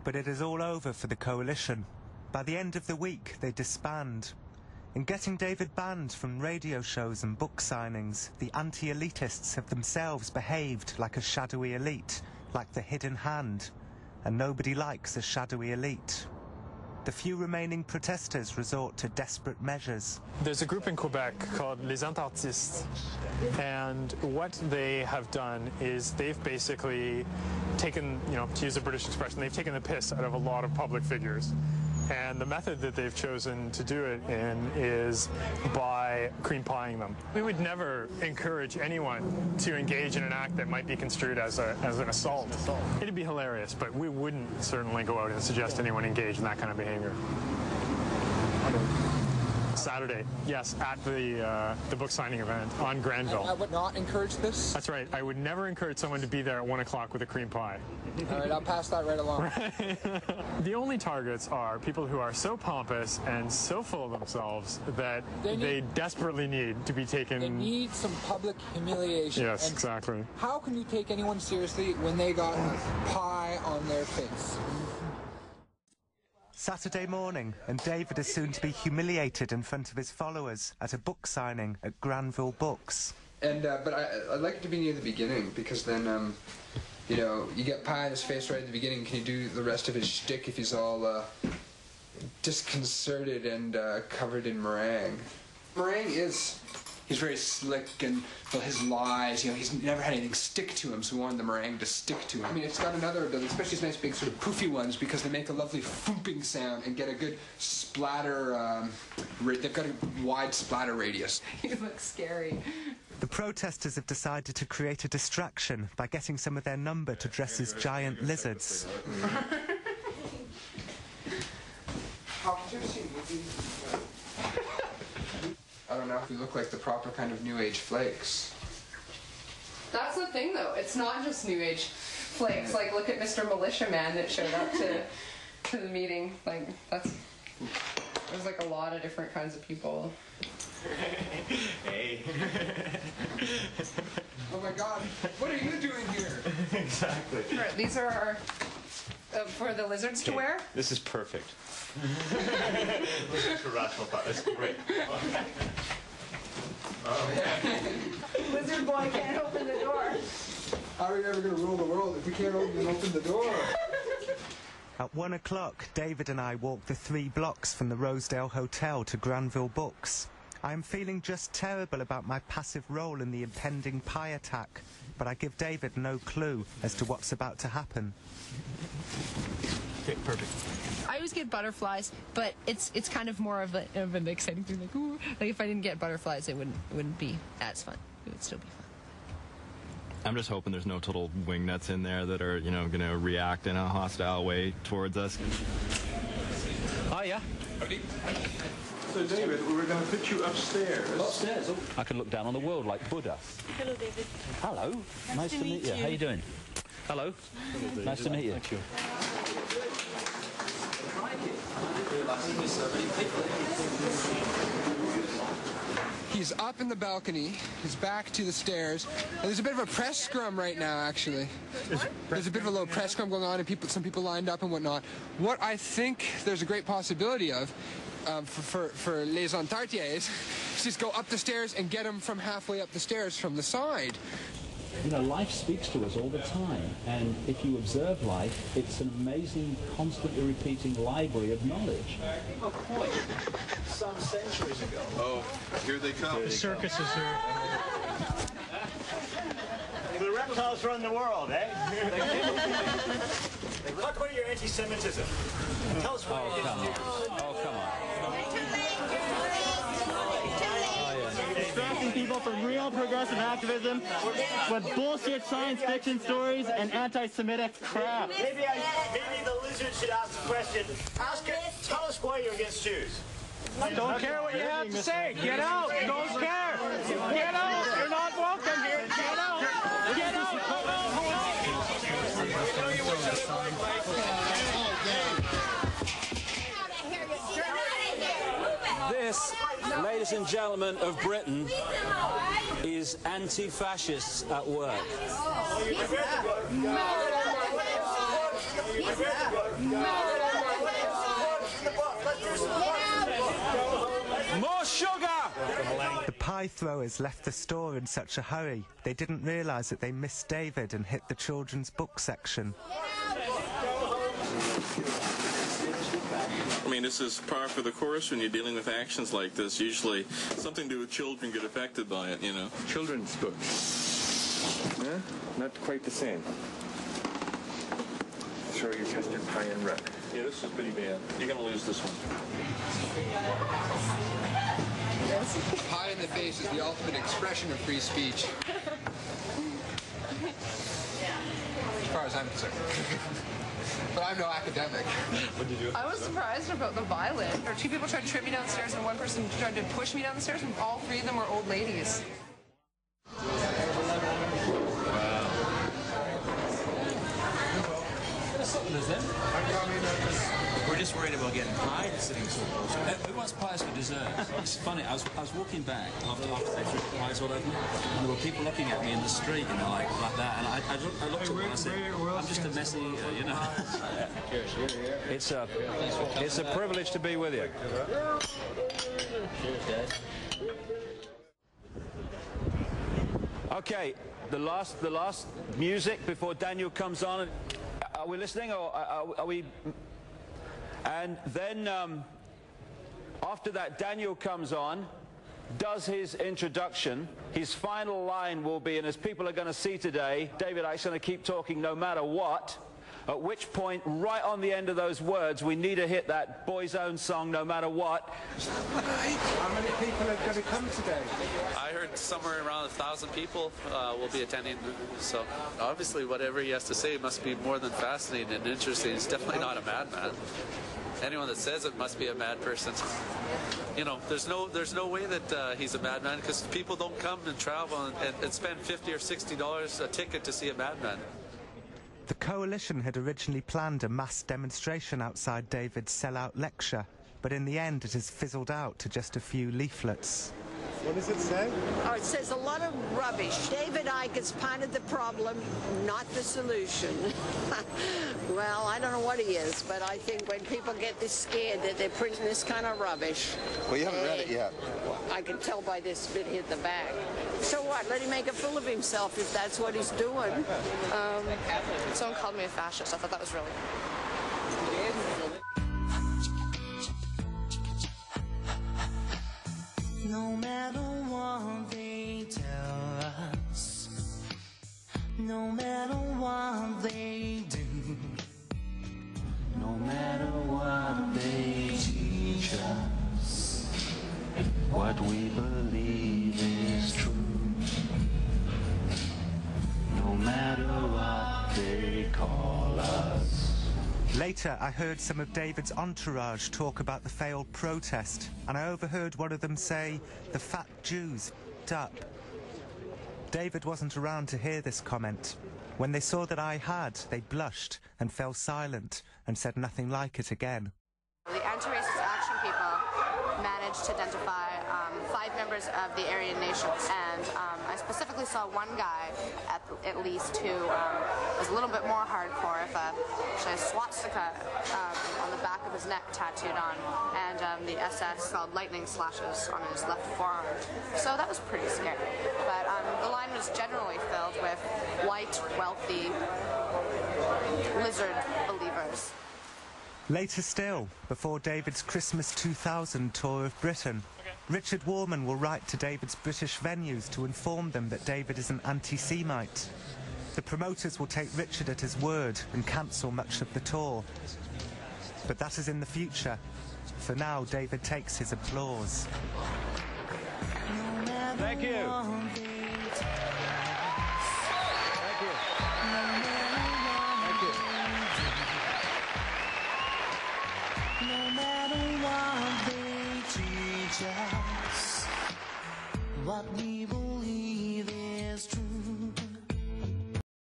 But it is all over for the coalition. By the end of the week, they disband. In getting David banned from radio shows and book signings, the anti-elitists have themselves behaved like a shadowy elite, like the hidden hand. And nobody likes a shadowy elite. The few remaining protesters resort to desperate measures. There's a group in Quebec called les Antartistes, and what they have done is they've basically taken, to use a British expression, they've taken the piss out of a lot of public figures. And the method that they've chosen to do it in is by cream pieing them. We would never encourage anyone to engage in an act that might be construed as an assault. It'd be hilarious, but we wouldn't certainly go out and suggest anyone engage in that kind of behavior. Saturday, yes, at the book signing event on Granville. I would not encourage this? That's right. I would never encourage someone to be there at 1 o'clock with a cream pie. All right, I'll pass that right along. The only targets are people who are so pompous and so full of themselves that they desperately need to be taken... They need some public humiliation. Yes, exactly. How can you take anyone seriously when they got pie on their face? Saturday morning, and David is soon to be humiliated in front of his followers at a book signing at Granville Books. And but I'd like it to be near the beginning, because then you get pie in his face right at the beginning. Can you do the rest of his shtick if he's all disconcerted and covered in meringue? Meringue is... He's very slick, and his lies, he's never had anything stick to him, so we wanted the meringue to stick to him. I mean, it's got another ability, especially these nice big sort of poofy ones, because they make a lovely fooping sound and get a good splatter, they've got a wide splatter radius. You look scary. The protesters have decided to create a distraction by getting some of their number to dress as giant lizards. I don't know if we look like the proper kind of New Age flakes. That's the thing, though. It's not just New Age flakes. Like, look at Mr. Militia Man that showed up to the meeting. Like, there's like a lot of different kinds of people. Hey. Oh my God, what are you doing here? Exactly. Right, these are our, for the lizards to wear. This is perfect. Listen to rational thought. That's great. Lizard boy can't open the door. How are we ever going to rule the world if we can't open the door? At 1 o'clock, David and I walk the 3 blocks from the Rosedale Hotel to Granville Books. I am feeling just terrible about my passive role in the impending pie attack, but I give David no clue as to what's about to happen. Okay, perfect. I always get butterflies, but it's kind of more of an exciting thing. Like, ooh, like if I didn't get butterflies, it wouldn't be as fun. It would still be fun. I'm just hoping there's no total wingnuts in there that are, going to react in a hostile way towards us. Oh yeah. Howdy. So David, we were going to put you upstairs. Upstairs? Oh. I can look down on the world like Buddha. Hello, David. Hello. Nice to meet you. How you doing? Hello. Nice to meet you. Thank you. He's up in the balcony, his back to the stairs, and there's a bit of a press scrum right now, actually. There's a bit of a little press scrum going on, and some people lined up and whatnot. What I think there's a great possibility of for les Antartistes is just go up the stairs and get him from halfway up the stairs from the side. Life speaks to us all the time, and if you observe life, it's an amazing, constantly repeating library of knowledge. A point some centuries ago. Oh, here they come. The circus is here. The reptiles run the world, eh? Talk about your anti-Semitism. Tell us why you're against Jews. Oh, come on. Distracting people from real progressive activism with bullshit science fiction stories and anti-Semitic crap. Maybe the lizard should ask the question. Tell us why you're against Jews. Don't care what you have to say. Get out. Don't care. Get out. You're not welcome here. Get out. Get out. This, ladies and gentlemen of Britain, is anti-fascists at work. He More sugar! The pie throwers left the store in such a hurry, they didn't realise that they missed David and hit the children's book section. I mean, this is par for the course when you're dealing with actions like this. Usually something to do with children get affected by it, you know. Children's books. Yeah? Not quite the same. Throw your custard pie in red. Yeah, this is pretty bad. You're going to lose this one. Pie in the face is the ultimate expression of free speech. As far as I'm concerned. But I'm no academic. What did you do? I was surprised about the violin. There were two people tried to trip me downstairs and one person tried to push me down the stairs, and all three of them were old ladies. We're just worried about getting pie sitting so close. Who wants pies for dessert? It's funny, I was walking back after they threw the pies all over me, and there were people looking at me in the street, you know, like that, and I looked at them and I said, I'm just a messy, you know. It's a privilege to be with you. Cheers, guys. Okay, the last music before Daniel comes on. Are we listening, or are we? And then after that, Daniel comes on, does his introduction. His final line will be, and as people are going to see today, David Icke's going to keep talking no matter what. At which point, right on the end of those words, we need to hit that Boy's Own song, No Matter What. How many people are going to come today? I heard somewhere around 1,000 people will be attending, so obviously whatever he has to say must be more than fascinating and interesting. He's definitely not a madman. Anyone that says it must be a mad person. You know, there's no way that he's a madman, because people don't come and travel and spend $50 or $60 a ticket to see a madman. The coalition had originally planned a mass demonstration outside David's sellout lecture, but in the end it has fizzled out to just a few leaflets. What does it say? Oh, it says a lot of rubbish. David Icke is part of the problem, not the solution. Well, I don't know what he is, but I think when people get this scared that they're printing this kind of rubbish... Well, you haven't read it yet. I can tell by this bit here at the back. So what? Let him make a fool of himself if that's what he's doing. Someone called me a fascist. I thought that was really... No matter what they tell us, no matter what they do, no matter what they teach us, what we believe is true. No matter what they call us. Later, I heard some of David's entourage talk about the failed protest, and I overheard one of them say, "The fat Jews f***ed up." David wasn't around to hear this comment. When they saw that I had, they blushed and fell silent and said nothing like it again. The anti-racist action people managed to identify 5 members of the Aryan Nation, and I specifically saw one guy at least who was a little bit more hardcore, with a swastika on the back of his neck tattooed on, and the SS called lightning slashes on his left forearm. So that was pretty scary. But the line was generally filled with white, wealthy, lizard believers. Later still, before David's Christmas 2000 tour of Britain, Richard Warman will write to David's British venues to inform them that David is an anti-Semite. The promoters will take Richard at his word and cancel much of the tour. But that is in the future. For now, David takes his applause. Thank you. No matter what they teach us, what we will